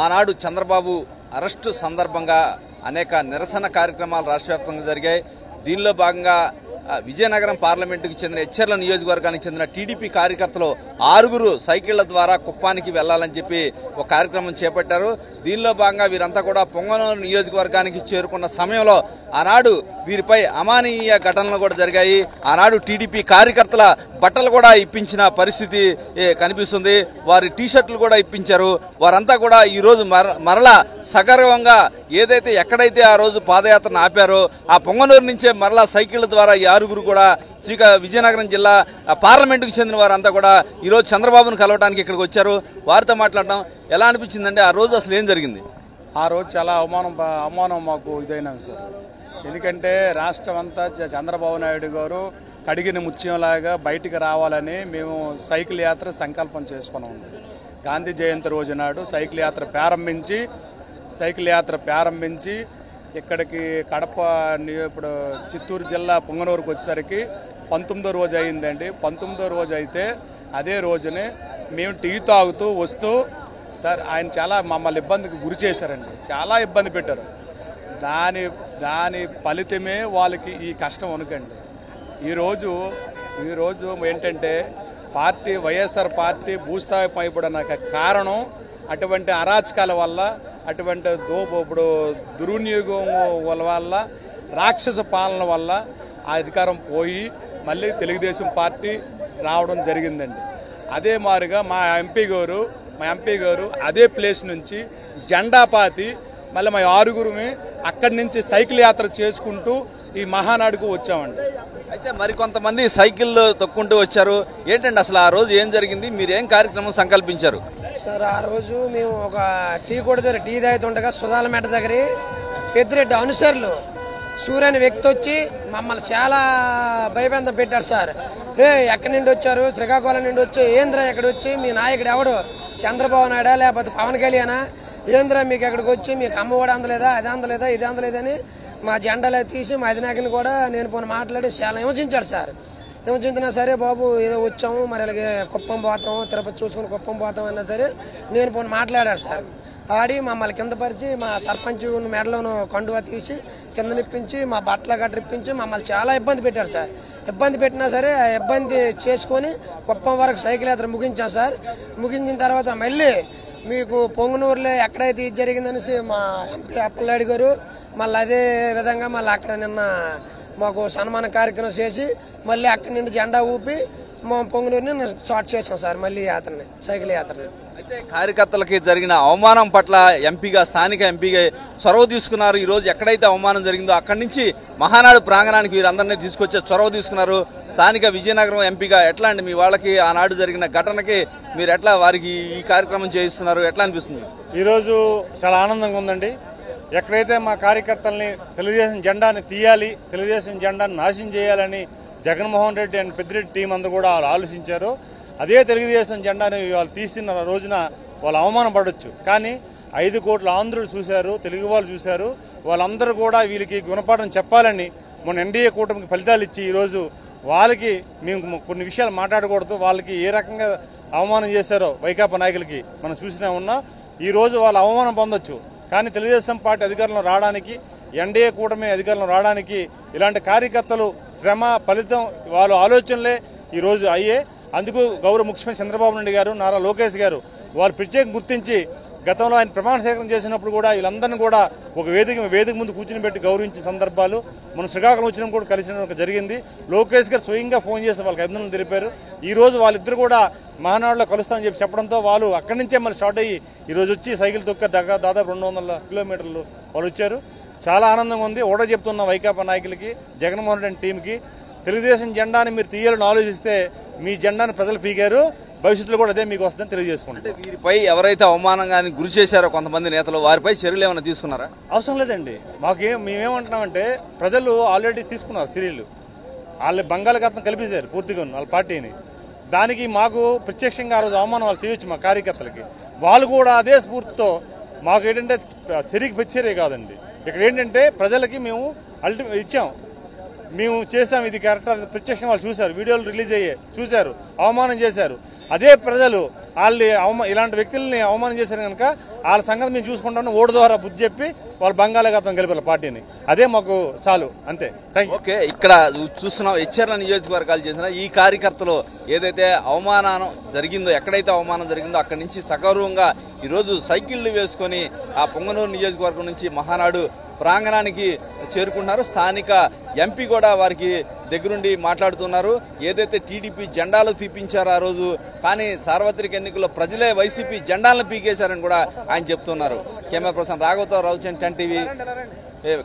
ఆనాడు చంద్రబాబు అరెస్టు సందర్భంగా అనేక నిరసన కార్యక్రమాలు రాష్ట్ర వ్యాప్తంగా జరిగాయి. దీనిలో భాగంగా విజయనగరం పార్లమెంటుకు చెందిన ఎచ్చెర్ల నియోజకవర్గానికి చెందిన టీడీపీ కార్యకర్తలు 6 సైకిళ్ల ద్వారా కుప్పానికి వెళ్లాలని చెప్పి ఒక కార్యక్రమం చేపట్టారు. దీనిలో భాగంగా వీరంతా కూడా పొంగనూరు నియోజకవర్గానికి చేరుకున్న సమయంలో ఆనాడు వీరిపై అమానవీయ ఘటనలు కూడా జరిగాయి. ఆనాడు టీడీపీ కార్యకర్తల బట్టలు కూడా ఇప్పించిన పరిస్థితి కనిపిస్తుంది. వారి టీషర్ట్లు కూడా ఇప్పించారు. వారంతా కూడా ఈ రోజు మరలా సగర్వంగా ఏదైతే ఎక్కడైతే ఆ రోజు పాదయాత్రను ఆపారో ఆ పొంగనూరు నుంచే మరలా సైకిళ్ల ద్వారా ఈ 6 కూడా విజయనగరం జిల్లా పార్లమెంటుకు చెందిన వారంతా కూడా ఈ రోజు చంద్రబాబును కలవడానికి ఇక్కడికి వచ్చారు. వారితో మాట్లాడడం ఎలా అనిపించిందంటే ఆ రోజు అసలు ఏం జరిగింది? ఆ రోజు చాలా అవమానం మాకు ఇదైనాం సార్. ఎందుకంటే రాష్ట్రం అంతా చంద్రబాబు నాయుడు గారు కడిగిన ముత్యంలాగా బయటికి రావాలని మేము సైకిల్ యాత్ర సంకల్పం చేసుకున్నాం. గాంధీ జయంతి రోజు నాడు సైకిల్ యాత్ర ప్రారంభించి ఇక్కడికి కడప ఇప్పుడు చిత్తూరు జిల్లా పొంగనూరుకు వచ్చేసరికి 19వ రోజు అయిందండి. 19వ రోజు అయితే అదే రోజునే మేము టీ తాగుతూ వస్తూ సార్ ఆయన చాలా మమ్మల్ని ఇబ్బందికి గురి చేశారండి. చాలా ఇబ్బంది పెట్టారు. దాని ఫలితమే వాళ్ళకి ఈ కష్టం అనుకండి. ఈరోజు ఏంటంటే వైఎస్ఆర్ పార్టీ భూస్థాపితం అయిపోవడానికి కారణం అటువంటి అరాచకాల వల్ల, అటువంటి ఇప్పుడు దుర్వినియోగం వల్ల, రాక్షస పాలన వల్ల ఆ అధికారం పోయి మళ్ళీ తెలుగుదేశం పార్టీ రావడం జరిగిందండి. అదే మాదిరిగా మా ఎంపీ గారు అదే ప్లేస్ నుంచి జెండా పాతి మళ్ళీ మా 6 అక్కడి నుంచి సైకిల్ యాత్ర చేసుకుంటూ ఈ మహానాడుకు వచ్చామండి. అయితే మరికొంతమంది సైకిల్ తొక్కుంటూ వచ్చారు. ఏంటండి అసలు ఆ రోజు ఏం జరిగింది? మీరు ఏం కార్యక్రమం సంకల్పించారు? సార్ ఆ రోజు మేము ఒక టీ కొడితే టీ తాగుతుండగా సుధాల మెట్ట దగ్గర పెద్దిరెడ్డి అనుసరులు సూర్యని వ్యక్తి వచ్చి మమ్మల్ని చాలా భయబంధం పెట్టారు సార్. ఎక్కడి నుండి వచ్చారు? శ్రీకాకుళం నుండి వచ్చి ఏంద్రా ఎక్కడ వచ్చి మీ నాయకుడు ఎవడు చంద్రబాబు నాయుడా లేకపోతే పవన్ కళ్యాణా? ఏంద్రా మీకు ఎక్కడికి వచ్చి మీకు అమ్మఒడి అందలేదా, అది అందలేదా, ఇది అందలేదని మా జెండాలు తీసి మా అధినాయకుని కూడా నేను పోనీ మాట్లాడి చాలా హింసించాడు సార్. హింసించినా సరే బాబు ఏదో వచ్చాము మరి అలాగే కుప్పం పోతాము, తిరుపతి చూసుకుని కుప్పం పోతాం అన్నా సరే నేను పోనీ మాట్లాడాడు సార్. ఆడి మమ్మల్ని కింద పరిచి మా సర్పంచ్ మెడలోను కండువా తీసి కింద నిప్పించి మా బట్టల గట్ట ఇప్పించి మమ్మల్ని చాలా ఇబ్బంది పెట్టారు సార్. ఇబ్బంది పెట్టినా సరే ఆ ఇబ్బంది చేసుకొని కుప్పం వరకు సైకిల్ యాత్ర ముగించాం సార్. ముగించిన తర్వాత మళ్ళీ మీకు పొంగనూరులో ఎక్కడైతే ఇది జరిగిందనేసి మా ఎంపీ అప్పలనాయుడు గారు మళ్ళీ అదే విధంగా మళ్ళీ అక్కడ నిన్న మాకు సన్మాన కార్యక్రమం చేసి మళ్ళీ అక్కడి నుండి జెండా ఊపి మా పొంగనూరుని స్టార్ట్ చేసాం సార్ మళ్ళీ యాత్రని, సైకిల్ యాత్రని. అయితే కార్యకర్తలకి జరిగిన అవమానం పట్ల స్థానిక ఎంపీగా చొరవ తీసుకున్నారు. ఈ రోజు ఎక్కడైతే అవమానం జరిగిందో అక్కడి నుంచి మహానాడు ప్రాంగణానికి వీరందరినీ తీసుకొచ్చే చొరవ తీసుకున్నారు. స్థానిక విజయనగరం ఎంపీగా ఎట్లా అండి మీ వాళ్ళకి ఆనాడు జరిగిన ఘటనకి మీరు ఎట్లా వారికి ఈ కార్యక్రమం చేయిస్తున్నారు? ఎట్లా అనిపిస్తుంది? ఈరోజు చాలా ఆనందంగా ఉందండి. ఎక్కడైతే మా కార్యకర్తల్ని తెలుగుదేశం జెండాని తీయాలి, తెలుగుదేశం జెండాను నాశనం చేయాలని జగన్మోహన్ రెడ్డి అండ్ పెద్దిరెడ్డి టీం అందరూ కూడా వాళ్ళు ఆలోచించారు. అదే తెలుగుదేశం జెండాని వాళ్ళు తీసిన రోజున వాళ్ళు అవమానం పడవచ్చు. కానీ 5 కోట్ల ఆంధ్రులు చూశారు, తెలుగు వాళ్ళు చూశారు. వాళ్ళందరూ కూడా వీళ్ళకి గుణపాఠం చెప్పాలని మన ఎన్డీఏ కూటమికి ఫలితాలు ఇచ్చి ఈరోజు వాళ్ళకి మేము కొన్ని విషయాలు మాట్లాడకూడదు, వాళ్ళకి ఏ రకంగా అవమానం చేశారో వైకాపా నాయకులకి మనం చూసినా ఉన్నా. ఈరోజు వాళ్ళు అవమానం పొందొచ్చు. కానీ తెలుగుదేశం పార్టీ అధికారంలో రావడానికి, ఎన్డీఏ కూటమి అధికారంలో రావడానికి ఇలాంటి కార్యకర్తలు శ్రమ ఫలితం వాళ్ళ ఆలోచనలే ఈరోజు అయ్యే. అందుకు గౌరవ ముఖ్యమంత్రి చంద్రబాబు నాయుడు గారు, నారా లోకేష్ గారు వాళ్ళు ప్రత్యేకంగా గుర్తించి గతంలో ఆయన ప్రమాణ స్వీకారం చేసినప్పుడు కూడా వీళ్ళందరినీ కూడా ఒక వేదిక ముందు కూర్చుని పెట్టి గౌరవించిన సందర్భాలు మనం శ్రీకాకుళం వచ్చినప్పుడు కూడా కలిసిన జరిగింది. లోకేష్ గారు స్వయంగా ఫోన్ చేసి వాళ్ళకి అభినందనలు తెలిపారు. ఈ రోజు వాళ్ళిద్దరు కూడా మహానాడులో కలుస్తామని చెప్పి చెప్పడంతో వాళ్ళు అక్కడి నుంచే మళ్ళీ స్టార్ట్ అయ్యి ఈరోజు వచ్చి సైకిల్ తొక్క దాదాపు 200 కిలోమీటర్లు వాళ్ళు వచ్చారు. చాలా ఆనందంగా ఉంది. ఒకటే చెప్తున్న వైకాపా నాయకులకి, జగన్మోహన్ రెడ్డి టీంకి, తెలుగుదేశం జెండాని మీరు తీయాలని ఆలోచిస్తే మీ జెండాని ప్రజలు పీకారు, భవిష్యత్తులో కూడా అదే మీకు వస్తుందని తెలియజేసుకుంటారు. వీరిపై ఎవరైతే అవమానంగాని గురి చేశారో కొంతమంది నేతలు, వారిపై చర్యలు ఏమైనా తీసుకున్నారా? అవసరం లేదండి. మేమేమంటున్నామంటే ప్రజలు ఆల్రెడీ తీసుకున్నారు చర్యలు. వాళ్ళు బంగాళాఖాతం కల్పించారు పూర్తిగా వాళ్ళ పార్టీని. దానికి మాకు ప్రత్యక్షంగా ఆ రోజు అవమానం వాళ్ళు చేయొచ్చు మా కార్యకర్తలకి. వాళ్ళు కూడా అదే స్ఫూర్తితో మాకు ఏంటంటే చర్యకి ప్రతిచర్య కాదండి. ఇక్కడ ఏంటంటే ప్రజలకి మేము ఇచ్చాం, మేము చేసాం, ఇది కరెక్ట్ ప్రత్యక్షంగా వాళ్ళు చూశారు, వీడియోలు రిలీజ్ అయ్యాయి, చూశారు, అవమానం చేశారు. అదే ప్రజలు వాళ్ళు ఇలాంటి వ్యక్తుల్ని అవమానం చేశారు కనుక వాళ్ళ సంగతి మేము చూసుకుంటాను, ఓటు ద్వారా బుద్ధి చెప్పి వాళ్ళు బంగాళాఖాతం గెలిపారు పార్టీని. అదే మాకు చాలు, అంతే. ఓకే, ఇక్కడ చూస్తున్నాం ఎచ్చెర్ల నియోజకవర్గాలు చేసిన ఈ కార్యకర్తలు ఏదైతే అవమానం జరిగిందో, ఎక్కడైతే అవమానం జరిగిందో అక్కడి నుంచి సగౌరవంగా ఈరోజు సైకిళ్లు వేసుకొని ఆ పొంగనూరు నియోజకవర్గం నుంచి మహానాడు ప్రాంగణానికి చేరుకుంటున్నారు. స్థానిక ఎంపీ కూడా వారికి దగ్గరుండి మాట్లాడుతున్నారు. ఏదైతే టీడీపీ జెండాలు తీపించారో ఆ రోజు, కానీ సార్వత్రిక ఎన్నికల్లో ప్రజలే వైసీపీ జెండాలను పీకేశారని కూడా ఆయన చెప్తున్నారు. కెమెరా పర్సన్ రాఘవతో రవిచంద్, 10 టీవీ,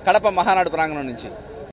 కడప మహానాడు ప్రాంగణం నుంచి.